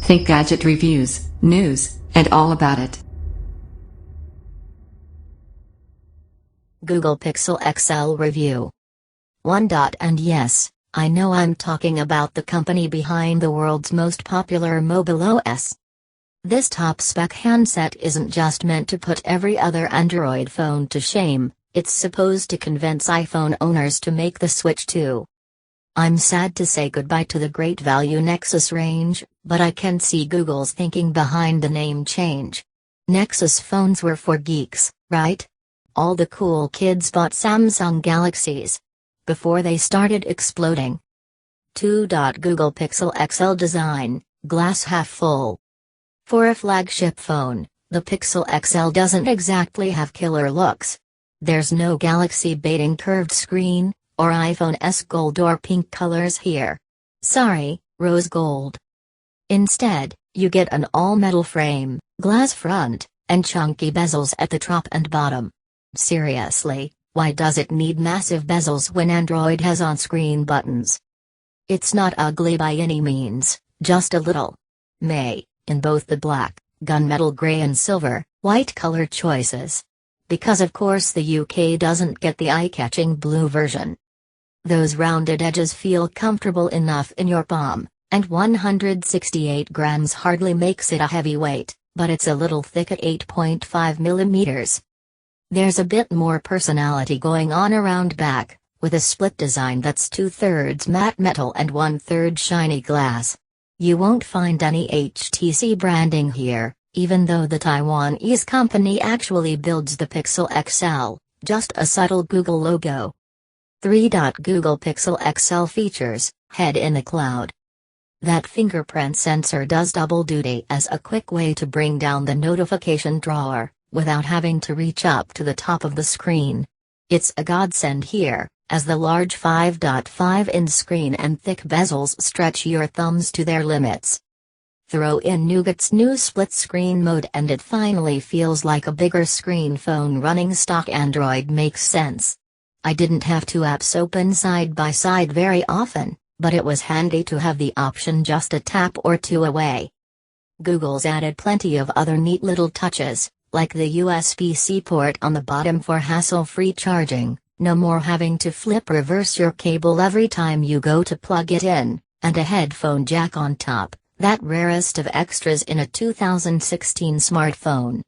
Think gadget reviews, news, and all about it. Google Pixel XL Review. And yes, I know I'm talking about the company behind the world's most popular mobile OS. This top-spec handset isn't just meant to put every other Android phone to shame, it's supposed to convince iPhone owners to make the switch too. I'm sad to say goodbye to the great value Nexus range, but I can see Google's thinking behind the name change. Nexus phones were for geeks, right? All the cool kids bought Samsung Galaxies before they started exploding. Google Pixel XL design, glass half full. For a flagship phone, the Pixel XL doesn't exactly have killer looks. There's no galaxy-baiting curved screen, or iPhone S gold or pink colors here. Sorry, rose gold. Instead, you get an all-metal frame, glass front, and chunky bezels at the top and bottom. Seriously, why does it need massive bezels when Android has on-screen buttons? It's not ugly by any means, just a little. In both the black, gunmetal gray and silver, white color choices. Because of course the UK doesn't get the eye-catching blue version. Those rounded edges feel comfortable enough in your palm, and 168 grams hardly makes it a heavyweight, but it's a little thick at 8.5 millimeters. There's a bit more personality going on around back, with a split design that's 2/3 matte metal and 1/3 shiny glass. You won't find any HTC branding here, even though the Taiwanese company actually builds the Pixel XL, just a subtle Google logo. Google Pixel XL features, head in the cloud. That fingerprint sensor does double duty as a quick way to bring down the notification drawer, without having to reach up to the top of the screen. It's a godsend here, as the large 5.5-inch screen and thick bezels stretch your thumbs to their limits. Throw in Nougat's new split-screen mode and it finally feels like a bigger screen phone running stock Android makes sense. I didn't have two apps open side by side very often, but it was handy to have the option just a tap or two away. Google's added plenty of other neat little touches, like the USB-C port on the bottom for hassle-free charging, no more having to flip-reverse your cable every time you go to plug it in, and a headphone jack on top, that rarest of extras in a 2016 smartphone.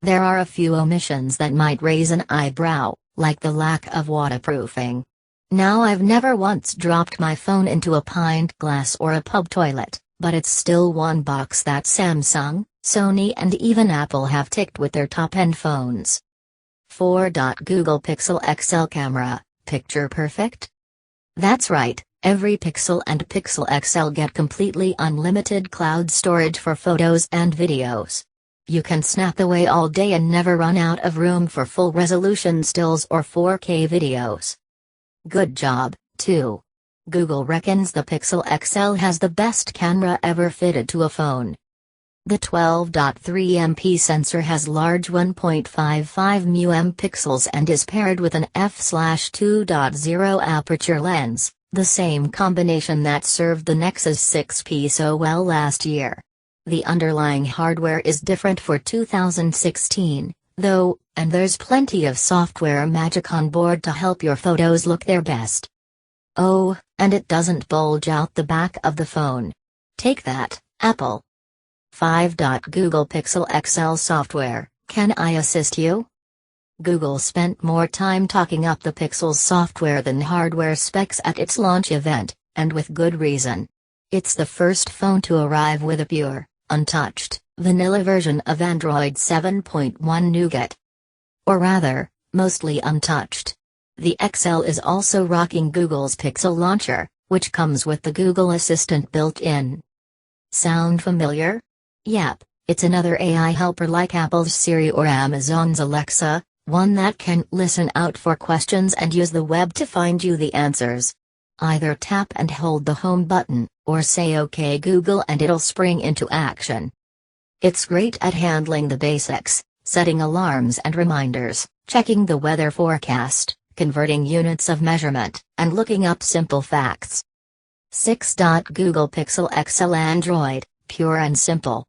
There are a few omissions that might raise an eyebrow, like the lack of waterproofing. Now I've never once dropped my phone into a pint glass or a pub toilet, but it's still one box that Samsung, Sony and even Apple have ticked with their top-end phones. Google Pixel XL camera, picture perfect? That's right, every Pixel and Pixel XL get completely unlimited cloud storage for photos and videos. You can snap away all day and never run out of room for full-resolution stills or 4K videos. Good job, too. Google reckons the Pixel XL has the best camera ever fitted to a phone. The 12.3MP sensor has large 1.55 mm pixels and is paired with an f/2.0 aperture lens, the same combination that served the Nexus 6P so well last year. The underlying hardware is different for 2016, though, and there's plenty of software magic on board to help your photos look their best. Oh, and it doesn't bulge out the back of the phone. Take that, Apple. Google Pixel XL software, can I assist you? Google spent more time talking up the Pixel's software than hardware specs at its launch event, and with good reason. It's the first phone to arrive with a pure, untouched, vanilla version of Android 7.1 Nougat. Or rather, mostly untouched. The XL is also rocking Google's Pixel launcher, which comes with the Google Assistant built in. Sound familiar? Yep, it's another AI helper like Apple's Siri or Amazon's Alexa, one that can listen out for questions and use the web to find you the answers. Either tap and hold the home button, or say OK Google and it'll spring into action. It's great at handling the basics, setting alarms and reminders, checking the weather forecast, converting units of measurement, and looking up simple facts. Google Pixel XL Android, pure and simple.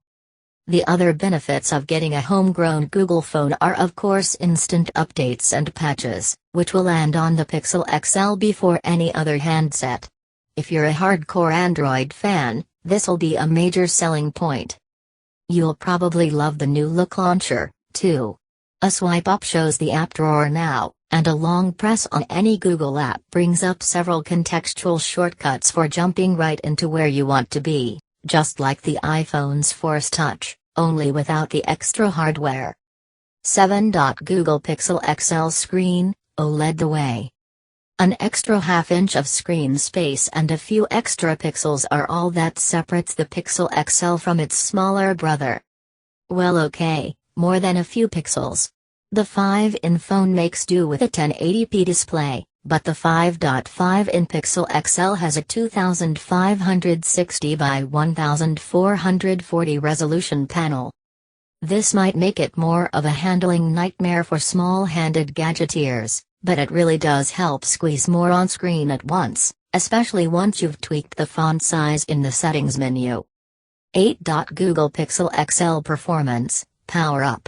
The other benefits of getting a homegrown Google phone are of course instant updates and patches, which will land on the Pixel XL before any other handset. If you're a hardcore Android fan, this'll be a major selling point. You'll probably love the new look launcher, too. A swipe up shows the app drawer now, and a long press on any Google app brings up several contextual shortcuts for jumping right into where you want to be, just like the iPhone's Force Touch, only without the extra hardware. 7. Google Pixel XL screen, OLED the way. An extra half-inch of screen space and a few extra pixels are all that separates the Pixel XL from its smaller brother. Well, okay, more than a few pixels. The 5-in phone makes do with a 1080p display, but the 5.5-in Pixel XL has a 2560 by 1440 resolution panel. This might make it more of a handling nightmare for small-handed gadgeteers, but it really does help squeeze more on screen at once, especially once you've tweaked the font size in the settings menu. 8. Google Pixel XL performance, power up.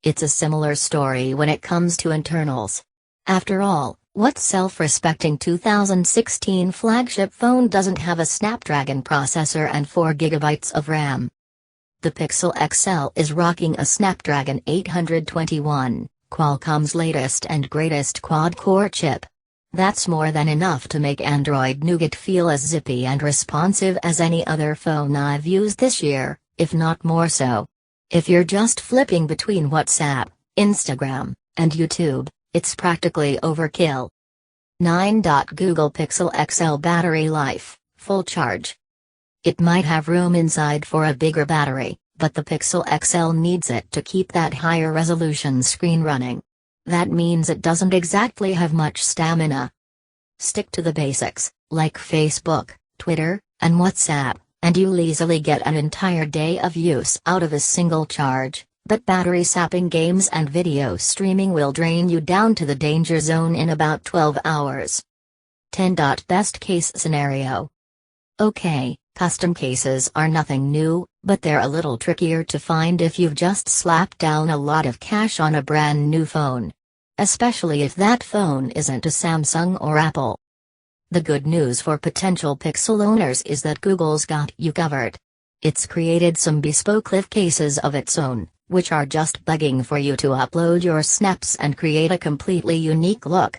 It's a similar story when it comes to internals. After all, what self-respecting 2016 flagship phone doesn't have a Snapdragon processor and 4 GB of RAM? The Pixel XL is rocking a Snapdragon 821, Qualcomm's latest and greatest quad-core chip. That's more than enough to make Android Nougat feel as zippy and responsive as any other phone I've used this year, if not more so. If you're just flipping between WhatsApp, Instagram, and YouTube, it's practically overkill. 9. Google Pixel XL battery life, full charge. It might have room inside for a bigger battery, but the Pixel XL needs it to keep that higher resolution screen running. That means it doesn't exactly have much stamina. Stick to the basics, like Facebook, Twitter, and WhatsApp, and you'll easily get an entire day of use out of a single charge, but battery sapping games and video streaming will drain you down to the danger zone in about 12 hours. 10. Best case scenario. Okay, custom cases are nothing new, but they're a little trickier to find if you've just slapped down a lot of cash on a brand new phone. Especially if that phone isn't a Samsung or Apple. The good news for potential Pixel owners is that Google's got you covered. It's created some bespoke live cases of its own, which are just begging for you to upload your snaps and create a completely unique look.